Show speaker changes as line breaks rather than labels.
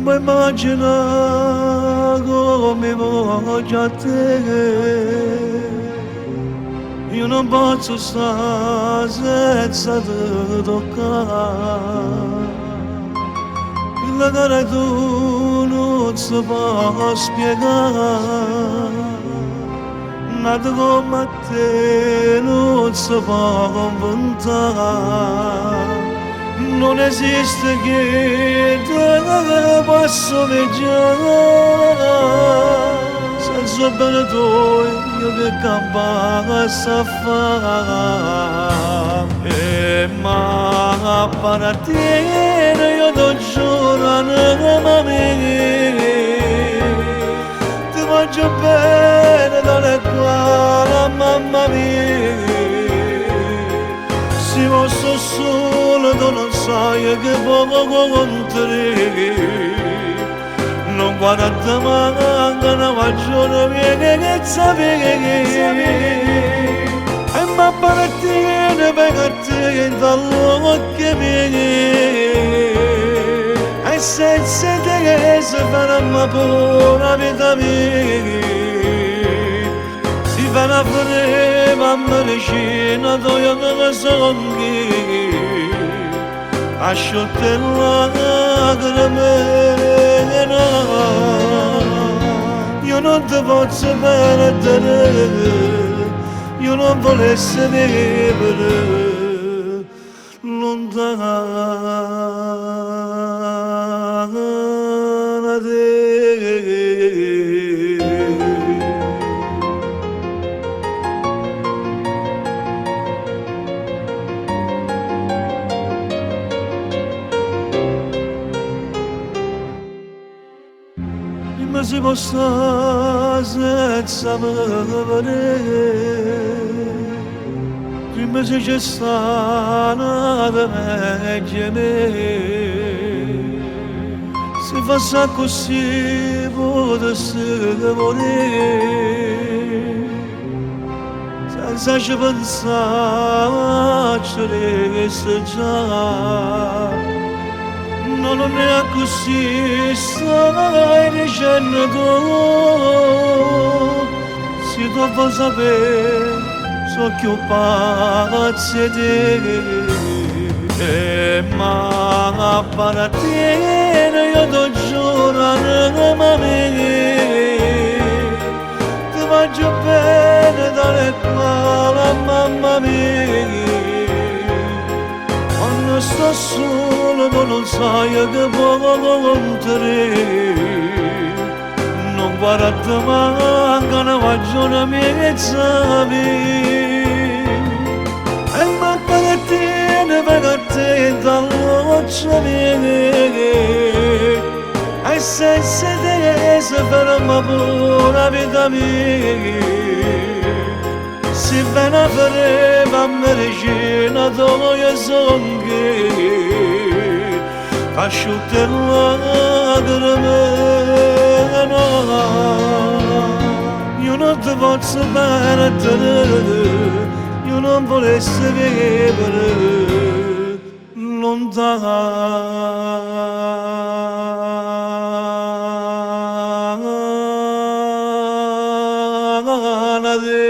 Mai immagina come voglio a te. Io non posso stare senza te toccare. La gara tu non si può spiegare. Nato come te non si può inventare. Non esiste che te posso leggiare. Senza bene tu io che campana sa fare. Ma apparattiene io ti giuro anima mia. Ti mangio bene dalle qua mamma mia. Se posso solo tu non sai che poco contri. Non guarda manca una ragione mia che sapere. E ma apparattiene per te dall'occhio mio. E senza te che si farà ma pure vita mia. Si fa una freva medicina io che songhi. Asciutte lacrime. Io non ti posso perdere. Io non volessi vivere lontano da te. Ma si può stare senza vedere. Prima se c'è stata meglio me. Se fosse così potessi morire. Senza ci pensare ci resta già. Non è così, stai dicendo tu. Se tu vuoi sapere, so che ho pazzo te. Ma apparattiene io ti giuro anima mia. Ti mangio bene dalle qua mamma mia. Quando sto solo tu non sai che poco contri. Non guarda manca una ragione mia che sapere. E manca che tiene per te dall'occhio mia. E senza te si ferma pure la vita mia. Si viene a freva medicina io songhi. Asciutte lacrime. Io non ti posso perdere. Io non volessi vivere lontano da te.